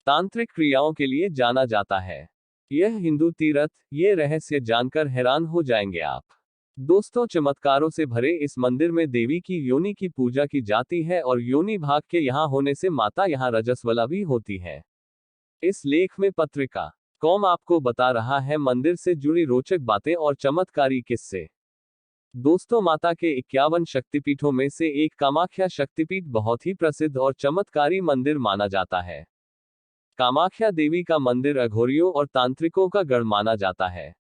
तांत्रिक क्रियाओं के लिए जाना जाता है। यह हिंदू तीर्थ, ये रहस्य जानकर हैरान हो जाएंगे आप। दोस्तों, चमत्कारों से भरे इस मंदिर में देवी की योनि की पूजा की जाती है और योनि भाग के यहाँ होने से माता यहाँ रजस्वला भी होती है। इस लेख में पत्रिका कॉम आपको बता रहा है मंदिर से जुड़ी रोचक बातें और चमत्कारी किस्से। दोस्तों, माता के 51 शक्तिपीठों में से एक कामाख्या शक्तिपीठ बहुत ही प्रसिद्ध और चमत्कारी मंदिर माना जाता है। कामाख्या देवी का मंदिर अघोरियों और तांत्रिकों का गढ़ माना जाता है।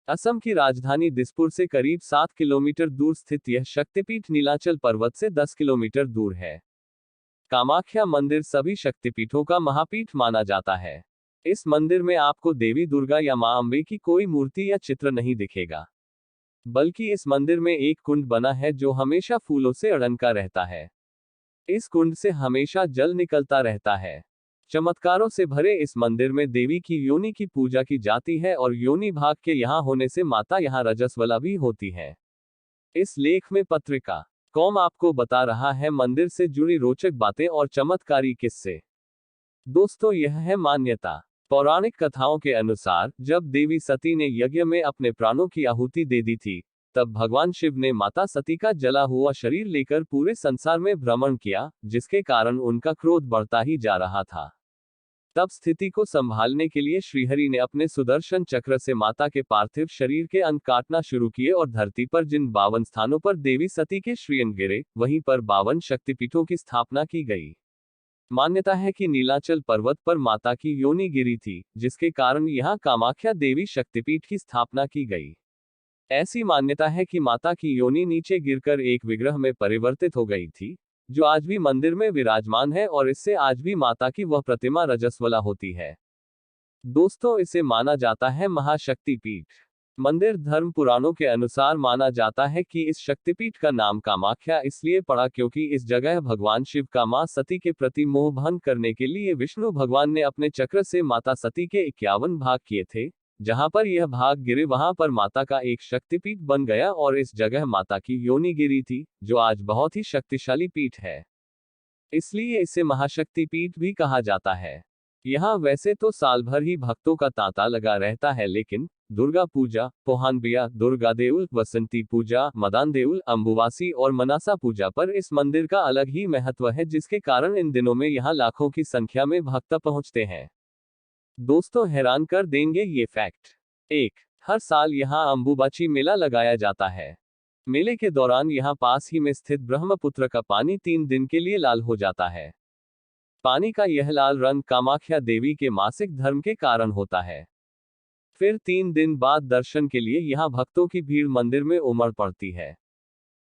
असम की राजधानी दिसपुर से करीब 7 किलोमीटर दूर स्थित यह शक्तिपीठ नीलाचल पर्वत से 10 किलोमीटर दूर है। कामाख्या मंदिर सभी शक्तिपीठों का महापीठ माना जाता है। इस मंदिर में आपको देवी दुर्गा या मां अम्बे की कोई मूर्ति या चित्र नहीं दिखेगा, बल्कि इस मंदिर में एक कुंड बना है जो हमेशा फूलों से अड़ंगा रहता है। इस कुंड से हमेशा जल निकलता रहता है। चमत्कारों से भरे इस मंदिर में देवी की योनि की पूजा की जाती है और योनि भाग के यहाँ होने से माता यहाँ रजस्वला भी होती है। इस लेख में पत्रिका कॉम आपको बता रहा है मंदिर से जुड़ी रोचक बातें और चमत्कारी किस्से। दोस्तों, यह है मान्यता। पौराणिक कथाओं के अनुसार जब देवी सती ने यज्ञ में अपने प्राणों की आहुति दे दी थी, तब भगवान शिव ने माता सती का जला हुआ शरीर लेकर पूरे संसार में भ्रमण किया, जिसके कारण उनका क्रोध बढ़ता ही जा रहा था। तब स्थिति को संभालने के लिए श्रीहरि ने अपने सुदर्शन चक्र से माता के पार्थिव शरीर के अंग काटना शुरू किए और धरती पर जिन 52 स्थानों पर देवी सती के श्रीअंग गिरे, वहीं पर 52 शक्तिपीठों की स्थापना की गई। मान्यता है कि नीलाचल पर्वत पर माता की योनि गिरी थी, जिसके कारण यहाँ कामाख्या देवी शक्तिपीठ की स्थापना की गई। ऐसी मान्यता है कि माता की योनि नीचे गिरकर एक विग्रह में परिवर्तित हो गई थी, जो आज भी मंदिर में विराजमान है और इससे आज भी माता की वह प्रतिमा रजस्वला होती है। दोस्तों, इसे माना जाता है महाशक्तिपीठ मंदिर। धर्म पुराणों के अनुसार माना जाता है कि इस शक्तिपीठ का नाम कामाख्या इसलिए पड़ा क्योंकि इस जगह भगवान शिव का मां सती के प्रति मोह भंग करने के लिए विष्णु भगवान ने अपने चक्र से माता सती के 51 भाग किए थे। जहां पर यह भाग गिरे वहां पर माता का एक शक्तिपीठ बन गया और इस जगह माता की योनि गिरी थी, जो आज बहुत ही शक्तिशाली पीठ है। इसलिए इसे महाशक्तिपीठ भी कहा जाता है। यहाँ वैसे तो साल भर ही भक्तों का तांता लगा रहता है, लेकिन दुर्गा पूजा, पोहानबिया, दुर्गा देउल, वसंती पूजा, मदान देउल, अम्बुवासी और मनासा पूजा पर इस मंदिर का अलग ही महत्व है, जिसके कारण इन दिनों में यहाँ लाखों की संख्या में भक्त पहुंचते हैं। दोस्तों, हैरान कर देंगे ये फैक्ट। 1. हर साल यहाँ अम्बुबाची मेला लगाया जाता है। मेले के दौरान यहाँ पास ही में स्थित ब्रह्मपुत्र का पानी 3 दिन के लिए लाल हो जाता है। पानी का यह लाल रंग कामाख्या देवी के मासिक धर्म के कारण होता है। फिर 3 दिन बाद दर्शन के लिए यहाँ भक्तों की भीड़ मंदिर में उमड़ पड़ती है।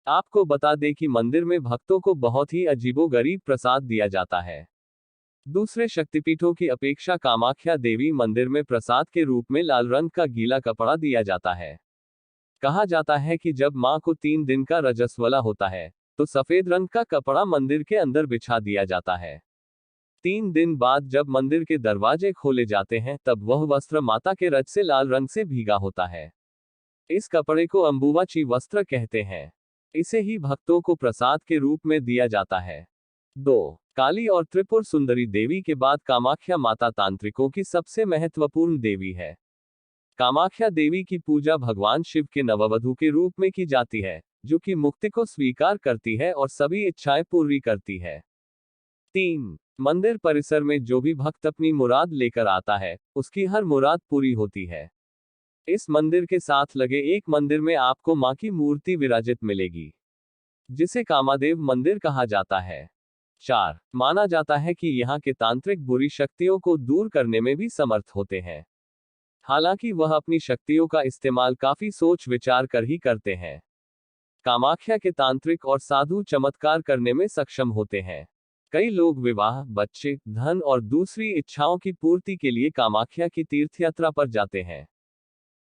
आपको बता दें कि मंदिर में भक्तों को बहुत ही अजीबोगरीब प्रसाद दिया जाता है। दूसरे शक्तिपीठों की अपेक्षा कामाख्या देवी मंदिर में प्रसाद के रूप में लाल रंग का गीला कपड़ा दिया जाता है। कहा जाता है कि जब मां को 3 दिन का रजस्वला होता है, तो सफेद रंग का कपड़ा मंदिर के अंदर बिछा दिया जाता है। 3 दिन बाद जब मंदिर के दरवाजे खोले जाते हैं, तब वह वस्त्र माता के रज से लाल रंग से भीगा होता है। इस कपड़े को अम्बुवाची वस्त्र कहते हैं। इसे ही भक्तों को प्रसाद के रूप में दिया जाता है। 2. काली और त्रिपुर सुंदरी देवी के बाद कामाख्या माता तांत्रिकों की सबसे महत्वपूर्ण देवी है। कामाख्या देवी की पूजा भगवान शिव के नववधू के रूप में की जाती है, जो कि मुक्ति को स्वीकार करती है और सभी इच्छाएं पूरी करती है। 3. मंदिर परिसर में जो भी भक्त अपनी मुराद लेकर आता है, उसकी हर मुराद पूरी होती है। इस मंदिर के साथ लगे एक मंदिर में आपको मां की मूर्ति विराजित मिलेगी, जिसे कामादेव मंदिर कहा जाता है। 4. माना जाता है कि यहाँ के तांत्रिक बुरी शक्तियों को दूर करने में भी समर्थ होते हैं। हालांकि वह अपनी शक्तियों का इस्तेमाल काफी सोच विचार कर ही करते हैं। कामाख्या के तांत्रिक और साधु चमत्कार करने में सक्षम होते हैं। कई लोग विवाह, बच्चे, धन और दूसरी इच्छाओं की पूर्ति के लिए कामाख्या की तीर्थयात्रा पर जाते हैं।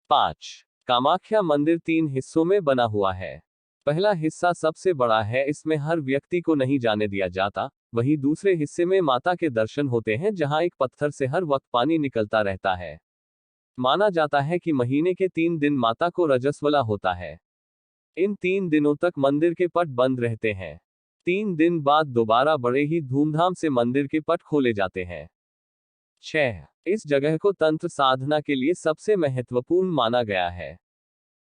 5. कामाख्या मंदिर 3 हिस्सों में बना हुआ है। पहला हिस्सा सबसे बड़ा है, इसमें हर व्यक्ति को नहीं जाने दिया जाता। वहीं दूसरे हिस्से में माता के दर्शन होते हैं, जहां एक पत्थर से हर वक्त पानी निकलता रहता है। माना जाता है कि महीने के 3 दिन माता को रजस्वला होता है। इन 3 दिनों तक मंदिर के पट बंद रहते हैं। 3 दिन बाद दोबारा बड़े ही धूमधाम से मंदिर के पट खोले जाते हैं। 6. इस जगह को तंत्र साधना के लिए सबसे महत्वपूर्ण माना गया है।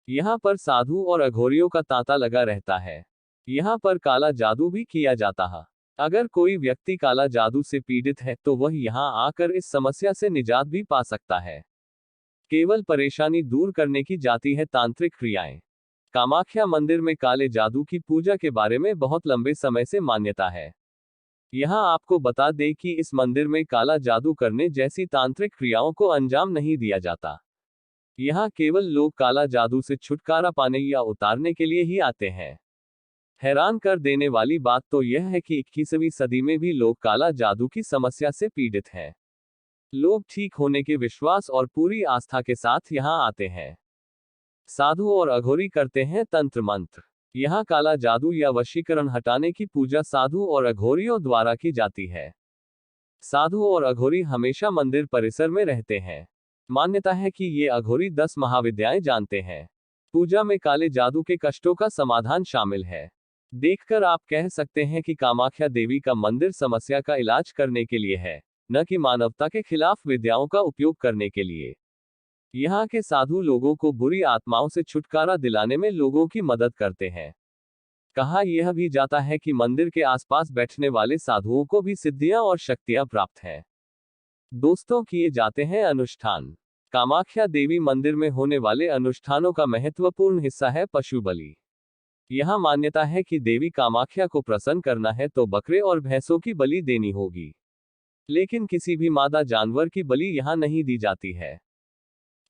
यहाँ पर साधु और अघोरियों का तांता लगा रहता है। यहाँ पर काला जादू भी किया जाता है। अगर कोई व्यक्ति काला जादू से पीड़ित है तो वह यहाँ आकर इस समस्या से निजात भी पा सकता है। केवल परेशानी दूर करने की जाती है तांत्रिक क्रियाएं। कामाख्या मंदिर में काले जादू की पूजा के बारे में बहुत लंबे समय से मान्यता है। यहाँ आपको बता दें कि इस मंदिर में काला जादू करने जैसी तांत्रिक क्रियाओं को अंजाम नहीं दिया जाता। यहाँ केवल लोग काला जादू से छुटकारा पाने या उतारने के लिए ही आते हैं। हैरान कर देने वाली बात तो यह है कि 21वीं सदी में भी लोग काला जादू की समस्या से पीड़ित हैं। लोग ठीक होने के विश्वास और पूरी आस्था के साथ यहाँ आते हैं। साधु और अघोरी करते हैं तंत्र मंत्र। यहाँ काला जादू या वशीकरण हटाने की पूजा साधु और अघोरियों द्वारा की जाती है। साधु और अघोरी हमेशा मंदिर परिसर में रहते हैं। मान्यता है कि ये अघोरी 10 महाविद्याएं जानते हैं। पूजा में काले जादू के कष्टों का समाधान शामिल है। देखकर आप कह सकते हैं कि कामाख्या देवी का मंदिर समस्या का इलाज करने के लिए है, न कि मानवता के खिलाफ विद्याओं का उपयोग करने के लिए। यहाँ के साधु लोगों को बुरी आत्माओं से छुटकारा दिलाने में लोगों की मदद करते हैं। कहा यह भी जाता है कि मंदिर के आसपास बैठने वाले साधुओं को भी सिद्धियां और शक्तियां प्राप्त हैं। दोस्तों, किए जाते हैं अनुष्ठान। कामाख्या देवी मंदिर में होने वाले अनुष्ठानों का महत्वपूर्ण हिस्सा है पशु बलि। यहाँ मान्यता है कि देवी कामाख्या को प्रसन्न करना है तो बकरे और भैंसों की बलि देनी होगी। लेकिन किसी भी मादा जानवर की बलि यहाँ नहीं दी जाती है।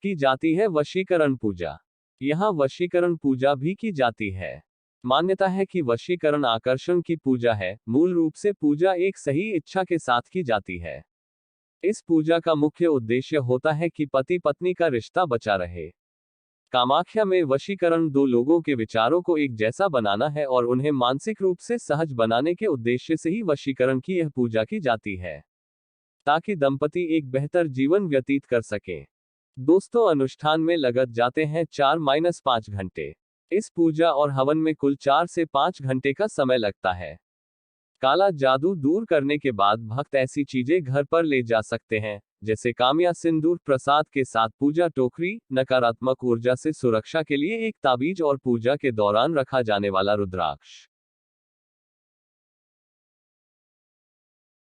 की जाती है वशीकरण पूजा। यहाँ वशीकरण पूजा भी की जाती है। मान्यता है कि वशीकरण आकर्षण की पूजा है। मूल रूप से पूजा एक सही इच्छा के साथ की जाती है। इस पूजा का मुख्य उद्देश्य होता है कि पति पत्नी का रिश्ता बचा रहे। कामाख्या में वशीकरण दो लोगों के विचारों को एक जैसा बनाना है और उन्हें मानसिक रूप से सहज बनाने के उद्देश्य से ही वशीकरण की यह पूजा की जाती है, ताकि दंपति एक बेहतर जीवन व्यतीत कर सकें। दोस्तों, अनुष्ठान में लग जाते हैं 4-5 घंटे। इस पूजा और हवन में कुल 4 से 5 घंटे का समय लगता है। काला जादू दूर करने के बाद भक्त ऐसी चीजें घर पर ले जा सकते हैं, जैसे कामया सिंदूर प्रसाद के साथ पूजा टोकरी, नकारात्मक ऊर्जा से सुरक्षा के लिए एक ताबीज और पूजा के दौरान रखा जाने वाला रुद्राक्ष।